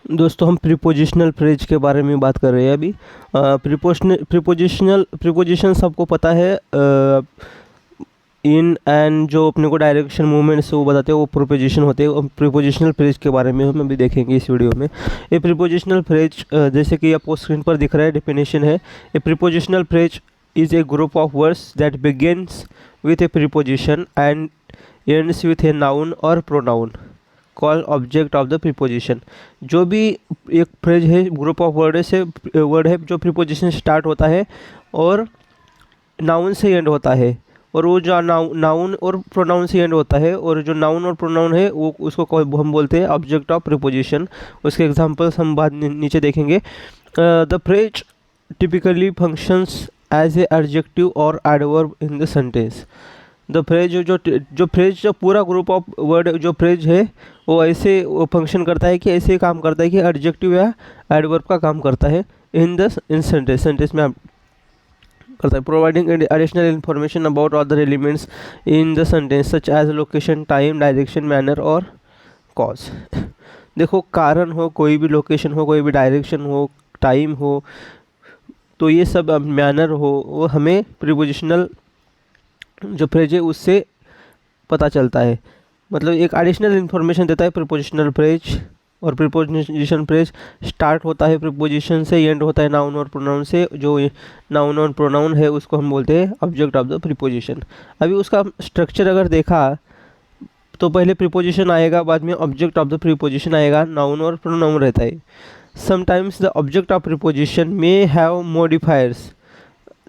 दोस्तों हम prepositional phrase के बारे में बात कर रहे हैं अभी। प्रीपोजिशन सबको पता है। इन एंड जो अपने को डायरेक्शन मूवमेंट से वो बताते हैं वो प्रीपोजिशन होते हैं। प्रीपोजिशनल फ्रेज के बारे में हम अभी देखेंगे इस वीडियो में। ये प्रीपोजिशनल फ्रेज जैसे कि आपको स्क्रीन पर दिख रहा है, डेफिनेशन है। A prepositional phrase is a group of words that begins with a preposition and ends with a noun और pronoun call object of the preposition. जो भी एक फ्रेज है, ग्रुप ऑफ वर्ड से वर्ड है जो प्रीपोजिशन स्टार्ट होता है और नाउन से एंड होता है, और वो जो नाउन और प्रोनाउन से एंड होता है, और जो नाउन और प्रोनाउन है वो उसको हम बोलते हैं ऑब्जेक्ट ऑफ प्रीपोजिशन। उसके एग्जांपल्स हम बाद नीचे देखेंगे। The phrase typically functions as a adjective और adverb in the sentence. The phrase जो पूरा ग्रुप ऑफ वर्ड जो फ्रेज है वो ऐसे फंक्शन करता है कि ऐसे काम करता है कि एडजेक्टिव या एडवर्ब का काम करता है इन सेंटेंस में करता है। Providing additional information about other elements in the sentence such as location, time, direction, manner और कॉज। देखो, कारण हो, कोई भी लोकेशन हो, कोई भी डायरेक्शन हो, टाइम हो, तो ये सब मैनर हो, वो हमें प्रीपोजिशनल जो फ्रेज है उससे पता चलता है। मतलब एक एडिशनल इन्फॉर्मेशन देता है प्रीपोजिशनल फ्रेज। और प्रीपोजिशन फ्रेज स्टार्ट होता है प्रीपोजिशन से, एंड होता है नाउन और प्रोनाउन से। जो नाउन और प्रोनाउन है उसको हम बोलते हैं ऑब्जेक्ट ऑफ द प्रीपोजिशन। अभी उसका स्ट्रक्चर अगर देखा तो पहले प्रीपोजिशन आएगा, बाद में ऑब्जेक्ट ऑफ द प्रीपोजिशन आएगा, नाउन और प्रोनाउन रहता है। Sometimes the object of preposition may have modifiers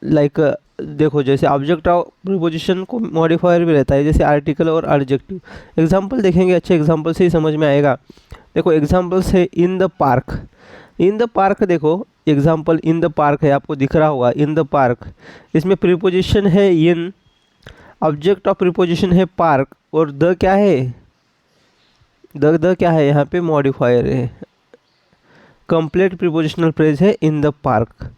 like, देखो जैसे ऑब्जेक्ट ऑफ प्रीपोजिशन को मॉडिफायर भी रहता है, जैसे आर्टिकल और एडजेक्टिव। एग्जांपल देखेंगे, अच्छे एग्जांपल से ही समझ में आएगा। देखो एग्जांपल्स है in the park. In the park, देखो एग्जांपल इन द पार्क है, आपको दिख रहा होगा इन द पार्क। इसमें प्रीपोजिशन है इन, ऑब्जेक्ट ऑफ प्रीपोजिशन है पार्क, और द क्या है, द क्या है यहाँ पे, मॉडिफायर है। कंप्लीट प्रीपोजिशनल फ्रेज है इन द पार्क।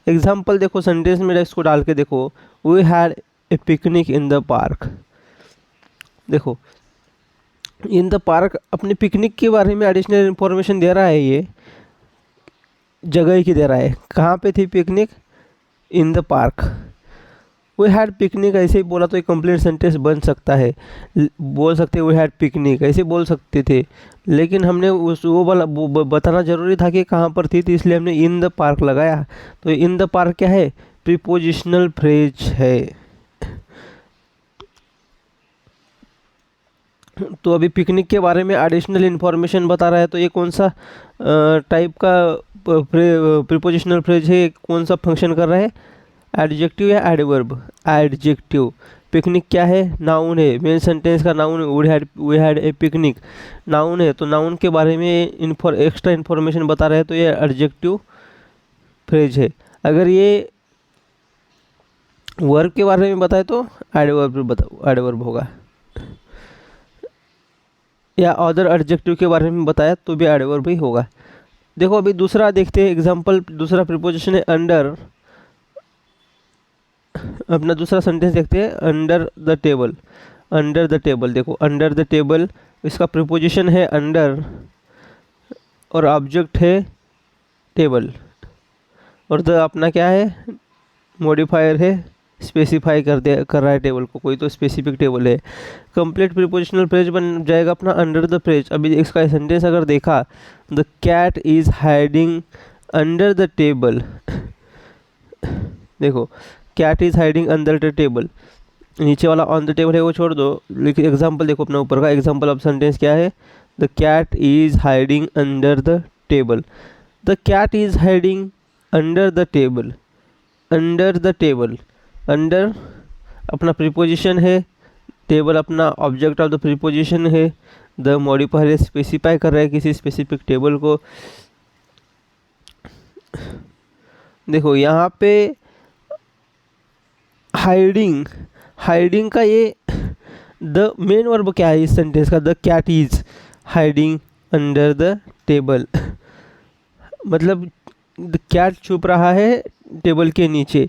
एग्जाम्पल देखो, सेंटेंस में इसको डाल के देखो, we had a picnic in the park. देखो इन द पार्क अपने पिकनिक के बारे में एडिशनल इन्फॉर्मेशन दे रहा है, ये जगह की दे रहा है। कहाँ पे थी picnic, in the park. We had picnic ऐसे ही बोला तो एक कंप्लीट सेंटेंस बन सकता है। बोल सकते वी हैड पिकनिक, ऐसे बोल सकते थे, लेकिन हमने वो बताना जरूरी था कि कहाँ पर थी, तो इसलिए हमने इन द पार्क लगाया। तो इन द पार्क क्या है, प्रीपोजिशनल फ्रेज है। तो अभी पिकनिक के बारे में एडिशनल इन्फॉर्मेशन बता रहा है, तो ये कौन सा टाइप का प्रीपोजिशनल फ्रेज है, कौन सा फंक्शन कर रहा है, एडजेक्टिव या एडवर्ब। एडजेक्टिव। पिकनिक क्या है, नाउन है, मेन सेंटेंस का नाउन है, we had a picnic, noun है, तो नाउन के बारे में एक्स्ट्रा इन्फॉर्मेशन बता रहे हैं, तो ये एडजेक्टिव फ्रेज है। अगर ये वर्ब के बारे में बताए तो एडवर्ब होगा, या अदर एडजेक्टिव के बारे में बताया तो भी एडवर्ब ही होगा। देखो अभी दूसरा देखते हैं एग्जांपल, दूसरा प्रीपोजिशन है अंडर। अपना दूसरा सेंटेंस देखते हैं, under the table. Under the table, देखो अंडर द टेबल, इसका प्रीपोजिशन है अंडर और ऑब्जेक्ट है टेबल, और द अपना क्या है, मॉडिफायर है, स्पेसिफाई कर रहा है टेबल को, कोई तो स्पेसिफिक टेबल है। कंप्लीट प्रीपोजिशनल फ्रेज बन जाएगा अपना अंडर द फ्रेज। अभी इसका सेंटेंस अगर देखा, the cat is hiding under the table. देखो cat is hiding under the table, नीचे वाला ऑन द टेबल है वो छोड़ दो, लेकिन एग्जाम्पल देखो अपना ऊपर का एग्जाम्पल ऑफ सेंटेंस क्या है, the cat is hiding under the table. The cat is hiding under the table. Under the table, under अपना प्रीपोजिशन है, टेबल अपना ऑब्जेक्ट ऑफ द प्रीपोजिशन है, द मॉडिफायर स्पेसिफाई कर रहा है किसी स्पेसिफिक टेबल को। देखो यहाँ पे हाइडिंग, हाइडिंग का ये द मेन वर्ब क्या है इस सेंटेंस का, the cat is hiding under the table. मतलब द कैट छुप रहा है टेबल के नीचे।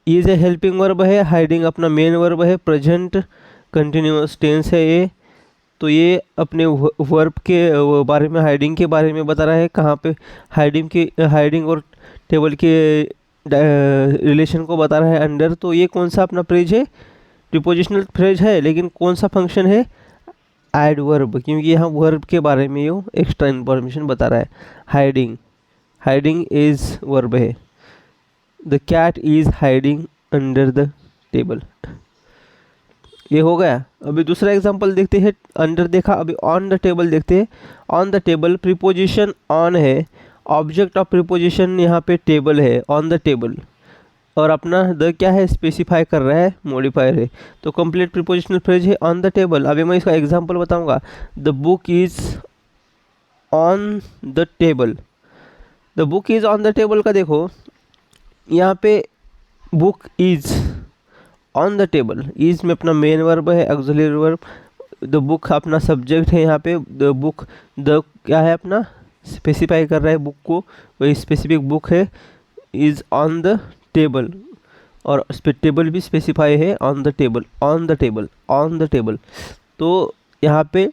इज ए हेल्पिंग वर्ब है, हाइडिंग अपना मेन वर्ब है, प्रेजेंट कंटिन्यूअस टेंस है ये, तो ये अपने वर्ब के बारे में, हाइडिंग के बारे में बता रहा है। कहाँ पे हाइडिंग और टेबल के रिलेशन को बता रहा है अंडर। तो ये कौन सा अपना फ्रेज है? प्रीपोजिशनल फ्रेज है, लेकिन कौन सा फंक्शन है? ऐड वर्ब, क्योंकि यहाँ वर्ब के बारे में ये एक्स्ट्रा इन्फॉर्मेशन बता रहा है। हाइडिंग इज वर्ब है। The cat is hiding under the table. ये हो गया। अभी दूसरा एग्जांपल देखते हैं। अंडर देखा, अभी ऑन द टेबल देखते हैं। On the table preposition on है, ऑब्जेक्ट ऑफ प्रीपोजिशन यहाँ पे टेबल है, ऑन द टेबल, और अपना द क्या है? स्पेसिफाई कर रहा है, मॉडिफायर है। तो कंप्लीट प्रीपोजिशनल फ्रेज है ऑन द टेबल। अभी मैं इसका एग्जांपल बताऊंगा। The book is on the table. The book is on the table का देखो, यहाँ पे book is on the table, is में अपना मेन वर्ब है, ऑक्सिलरी वर्ब। द बुक अपना सब्जेक्ट है, यहाँ पे द बुक, द क्या है अपना? स्पेसिफाई कर रहा है बुक को, वही स्पेसिफिक बुक है। इज ऑन द टेबल, और टेबल भी स्पेसिफाई है, on the table, on the table, on the table. तो यहाँ पे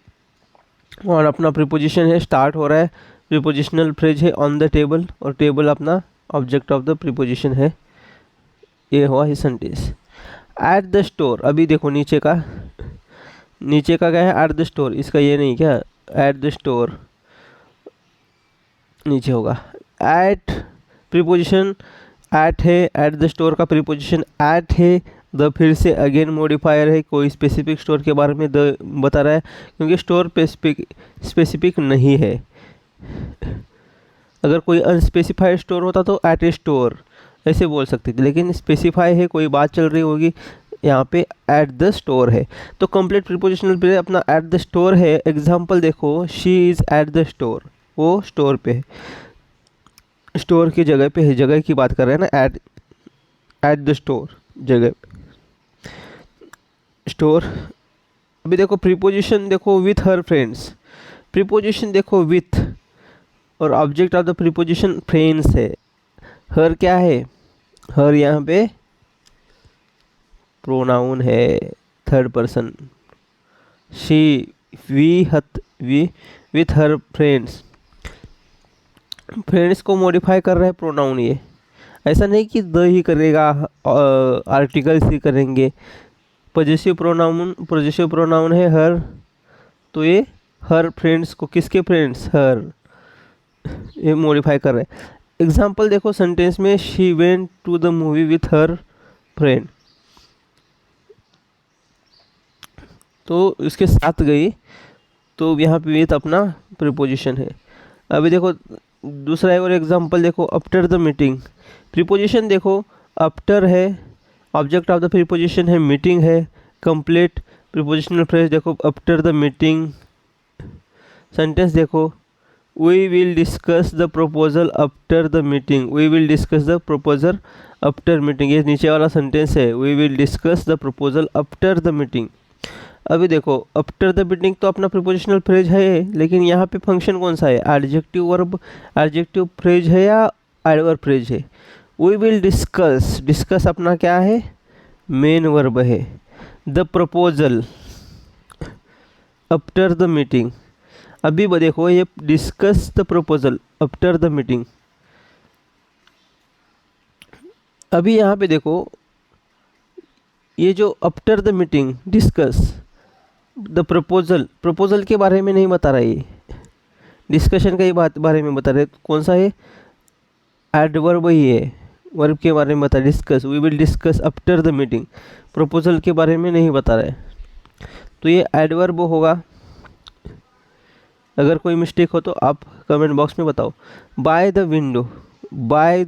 और अपना प्रीपोजिशन है, स्टार्ट हो रहा है, प्रीपोजिशनल फ्रेज है ऑन द टेबल, और टेबल अपना ऑब्जेक्ट ऑफ द प्रीपोजिशन है। ये हुआ ही सेंटेंस। एट द स्टोर, अभी देखो नीचे का क्या है? एट द स्टोर, इसका ये नहीं क्या? एट द स्टोर नीचे होगा। एट प्रीपोजिशन एट है, एट द स्टोर का प्रीपोजिशन एट है। द फिर से अगेन मॉडिफायर है, कोई स्पेसिफिक स्टोर के बारे में द बता रहा है, क्योंकि स्टोर स्पेसिफिक नहीं है। अगर कोई अनस्पेसिफाइड स्टोर होता तो एट ए स्टोर ऐसे बोल सकते थे, लेकिन स्पेसिफाई है, कोई बात चल रही होगी, यहाँ पे एट द स्टोर है। तो कंप्लीट प्रीपोजिशनल पे अपना एट द स्टोर है। एग्जांपल देखो, she is at the store, वो स्टोर पे है, स्टोर की जगह पे है, जगह की बात कर रहे हैं ना, एट द स्टोर, जगह पे स्टोर। अभी देखो प्रीपोजिशन देखो, विथ हर फ्रेंड्स, प्रीपोजिशन देखो विथ, और object of the preposition friends है। हर क्या है? हर यहाँ पे प्रोनाउन है, third person. She, we with her friends, friends को मॉडिफाई कर रहा है प्रोनाउन। ये ऐसा नहीं कि द ही करेगा, आर्टिकल्स ही करेंगे। पॉजेसिव प्रोनाउन है हर, तो ये हर फ्रेंड्स को, किसके फ्रेंड्स? हर, ये मॉडिफाई कर रहे हैं। एग्जाम्पल देखो सेंटेंस में, she went to the movie with her friend, तो इसके साथ गई, तो यहाँ पे विथ अपना प्रीपोजिशन है। अभी देखो दूसरा और एग्जांपल देखो, आफ्टर द मीटिंग, प्रीपोजिशन देखो आफ्टर है, ऑब्जेक्ट ऑफ द प्रीपोजिशन है, मीटिंग है। कंप्लीट प्रीपोजिशनल फ्रेज देखो, आफ्टर द मीटिंग। सेंटेंस देखो, we will discuss the proposal after the meeting, we will discuss the proposal after meeting, ये नीचे वाला sentence है, we will discuss the proposal after the meeting. अभी देखो after the meeting तो अपना prepositional phrase है, लेकिन यहाँ पे फंक्शन कौन सा है? एडजेक्टिव वर्ब, एडजेक्टिव फ्रेज है या एडवर्ब फ्रेज है? वी विल डिस्कस अपना क्या है? मेन वर्ब है। The proposal after the meeting, अभी देखो ये discuss the proposal after the meeting. अभी यहाँ पे देखो ये जो after the meeting discuss the proposal के बारे में नहीं बता रहा, ये डिस्कशन का ही बारे में बता रहे। कौन सा है? एडवर्ब ही है, वर्ब के बारे में बता, discuss, we will discuss after the meeting, proposal के बारे में नहीं बता रहा है, तो ये एडवर्ब होगा। अगर कोई मिस्टेक हो तो आप कमेंट बॉक्स में बताओ। बाय द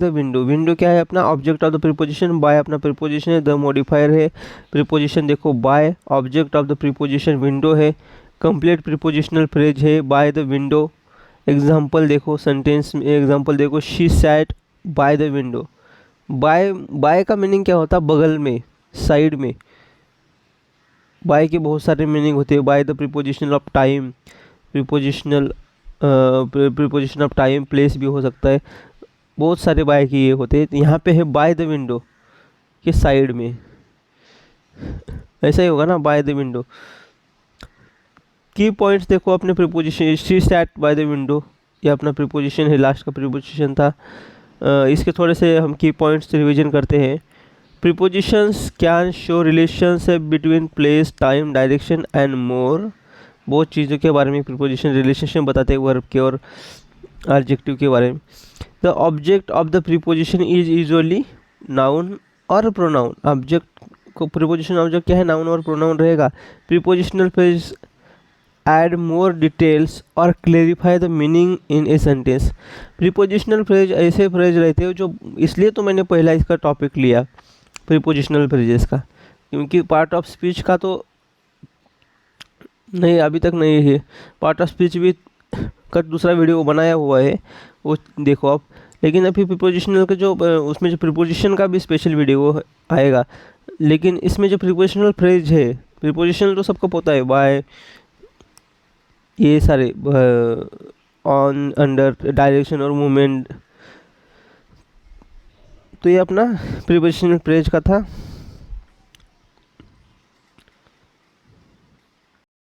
विंडो, विंडो क्या है? अपना object of the preposition, by अपना प्रीपोजिशन है, द मॉडिफायर है। प्रीपोजिशन देखो by, object of the preposition window है, कंप्लीट प्रीपोजिशनल फ्रेज है बाय द विंडो। एग्जांपल देखो सेंटेंस में, एग्जांपल देखो, she sat by the window. By का मीनिंग क्या होता है? बगल में, साइड में। बाय के बहुत सारे मीनिंग होते हैं। By the preposition of time, preposition of time, place भी हो सकता है, बहुत सारे बाय के ये होते हैं। यहाँ पे है बाय द विंडो के साइड में, ऐसा ही होगा ना, बाय द विंडो। की पॉइंट्स देखो अपने preposition, she sat by the window, ये अपना प्रीपोजिशन है, लास्ट का प्रीपोजिशन था। इसके थोड़े से हम की पॉइंट्स रिवीजन करते हैं। Prepositions can show relationship between place, time, direction and more. बहुत चीज़ों के बारे में प्रीपोजिशन रिलेशनशिप बताते हैं, वर्ब के और एडजेक्टिव के बारे में। The object of the preposition is usually noun और प्रोनाउन। ऑब्जेक्ट को प्रीपोजिशन ऑब्जेक्ट क्या है, नाउन और प्रोनाउन रहेगा। Prepositional phrase add more details और clarify the meaning in a sentence. Prepositional phrase ऐसे फ्रेज रहते हैं जो, इसलिए तो मैंने पहला इसका टॉपिक लिया प्रीपोजिशनल फ्रेजेस का, क्योंकि पार्ट ऑफ स्पीच का तो नहीं अभी तक नहीं है, पार्ट ऑफ स्पीच भी का दूसरा वीडियो बनाया हुआ है, वो देखो आप। लेकिन अभी प्रीपोजिशनल का जो उसमें जो प्रीपोजिशन का भी स्पेशल वीडियो आएगा, लेकिन इसमें जो प्रीपोजिशनल फ्रेज है, प्रीपोजिशनल तो सबको पता है, बाय, ये सारे ऑन, अंडर, डायरेक्शन और मूवमेंट। तो ये अपना प्रीपोजिशनल फ्रेज का था।